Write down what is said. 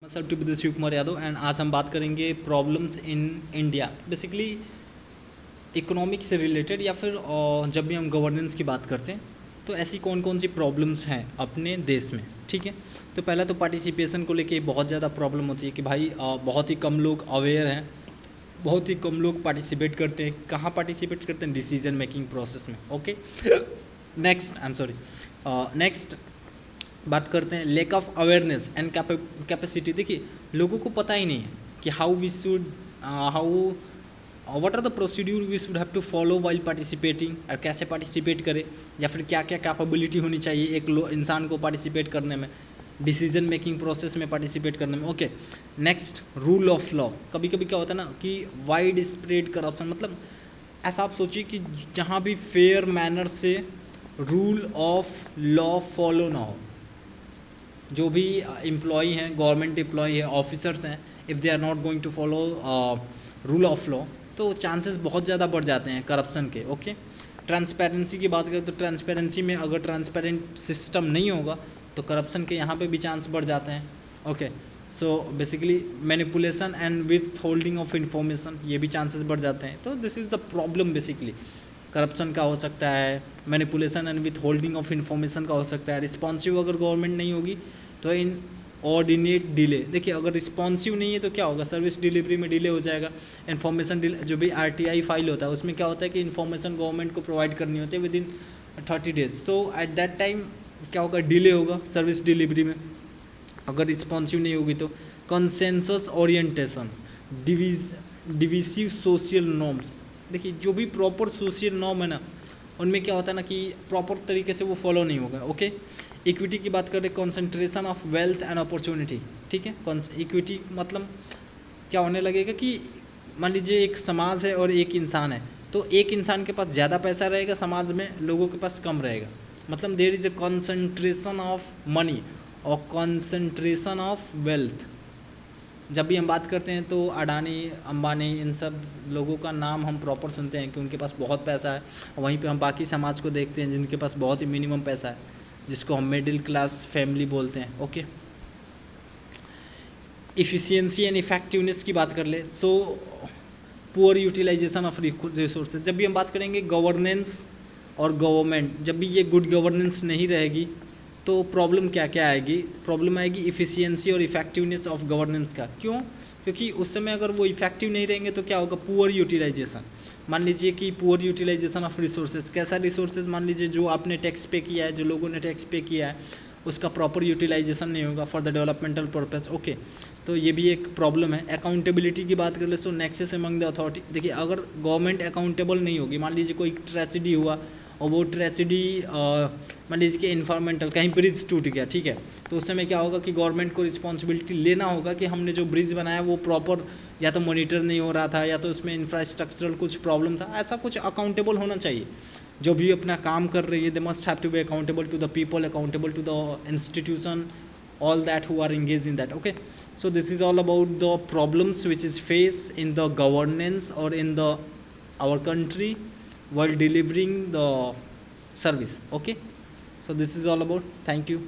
Sir to be Shiv Kumar Yadav and आज हम बात करेंगे problems in India. Basically economic से रिलेटेड या फिर जब भी हम गवर्नेंस की बात करते हैं तो ऐसी कौन कौन सी प्रॉब्लम्स हैं अपने देश में। ठीक है, तो पहला तो पार्टिसिपेशन को लेके बहुत ज़्यादा प्रॉब्लम होती है कि भाई बहुत ही कम लोग अवेयर हैं, बहुत ही कम लोग पार्टिसिपेट करते हैं। कहाँ पार्टिसिपेट करते हैं? डिसीजन मेकिंग प्रोसेस में। Okay, next I am sorry next बात करते हैं lack of awareness and capacity. देखिए लोगों को पता ही नहीं है कि how we should how what are the procedure we should have to follow while participating, और कैसे पार्टिसिपेट करें या फिर क्या क्या कैपेबिलिटी होनी चाहिए एक इंसान को पार्टिसिपेट करने में, डिसीजन मेकिंग प्रोसेस में पार्टिसिपेट करने में। Okay, next rule of law. कभी कभी क्या होता है ना कि वाइड स्प्रेड करप्शन, मतलब ऐसा आप सोचिए कि जहाँ भी फेयर मैनर से रूल ऑफ लॉ फॉलो ना हो, जो भी एम्प्लॉई हैं, गवर्नमेंट एम्प्लॉई है, ऑफिसर्स हैं, if they are not going to follow rule of law तो चांसेस बहुत ज़्यादा बढ़ जाते हैं करप्शन के। ओके, ट्रांसपेरेंसी की बात करें तो ट्रांसपेरेंसी में अगर ट्रांसपेरेंट सिस्टम नहीं होगा तो करप्शन के यहाँ पे भी चांस बढ़ जाते हैं। Okay, so basically manipulation and with holding of information, ये भी चांसेस बढ़ जाते हैं। तो this is the problem. Basically corruption का हो सकता है, manipulation and with holding of information का हो सकता है। रिस्पॉन्सिव अगर गवर्नमेंट नहीं होगी तो इन ऑर्डिनेट डिले। देखिए अगर रिस्पॉन्सिव नहीं है तो क्या होगा? सर्विस डिलीवरी में डिले हो जाएगा। इन्फॉर्मेशन जो भी आरटीआई फाइल होता है उसमें क्या होता है कि इन्फॉर्मेशन गवर्नमेंट को प्रोवाइड करनी होती है with in 30 days. So at that time क्या होगा? डिले होगा सर्विस डिलीवरी में अगर रिस्पॉन्सिव नहीं होगी तो। Consensus orientation, divisive social norms. देखिए जो भी प्रॉपर सोशल नॉर्म है ना उनमें क्या होता है ना कि प्रॉपर तरीके से वो फॉलो नहीं होगा। ओके, इक्विटी की बात करें, concentration of wealth and opportunity. ठीक है, इक्विटी मतलब क्या होने लगेगा कि मान लीजिए एक समाज है और एक इंसान है, तो एक इंसान के पास ज़्यादा पैसा रहेगा, समाज में लोगों के पास कम रहेगा। मतलब there is a concentration of money और कॉन्सेंट्रेशन ऑफ वेल्थ। जब भी हम बात करते हैं तो अडानी, अंबानी, इन सब लोगों का नाम हम प्रॉपर सुनते हैं कि उनके पास बहुत पैसा है। वहीं पे हम बाकी समाज को देखते हैं जिनके पास बहुत ही मिनिमम पैसा है, जिसको हम मिडिल क्लास फैमिली बोलते हैं। ओके, इफ़िशियंसी एंड इफेक्टिवनेस की बात कर ले, so poor utilization of resources. जब भी हम बात करेंगे गवर्नेंस और गवर्नमेंट, जब भी ये गुड गवर्नेंस नहीं रहेगी तो प्रॉब्लम क्या क्या आएगी? प्रॉब्लम आएगी इफ़िशियंसी और इफेक्टिवनेस ऑफ गवर्नेंस का। क्यों? क्योंकि उस समय अगर वो इफेक्टिव नहीं रहेंगे तो क्या होगा? Poor utilization. मान लीजिए कि पुअर यूटिलाइजेशन ऑफ रिसोर्सेज। कैसा रिसोर्सेज? मान लीजिए जो आपने टैक्स पे किया है, जो लोगों ने टैक्स पे किया है, उसका प्रॉपर यूटिलाइजेशन नहीं होगा for the developmental purpose. Okay, तो ये भी एक प्रॉब्लम है। अकाउंटेबिलिटी की बात कर ले, सो नेक्सेस अमंग द अथॉरिटी। देखिए अगर गवर्नमेंट अकाउंटेबल नहीं होगी, मान लीजिए कोई ट्रेजिडी हुआ और वो ट्रेजिडी मान लीजिए कि इन्वायरमेंटल कहीं ब्रिज टूट गया, ठीक है, तो उस समय क्या होगा कि गवर्नमेंट को रिस्पॉन्सिबिलिटी लेना होगा कि हमने जो ब्रिज बनाया वो प्रॉपर या तो मॉनिटर नहीं हो रहा था या तो उसमें इंफ्रास्ट्रक्चरल कुछ प्रॉब्लम था। ऐसा कुछ अकाउंटेबल होना चाहिए। जो भी अपना काम कर रही है, they must have to be accountable to the people, accountable to the institution, all that who are engaged in that. Okay, so this is all about the problems which is faced in the governance or in the our country while delivering the service. Okay, so this is all about. Thank you.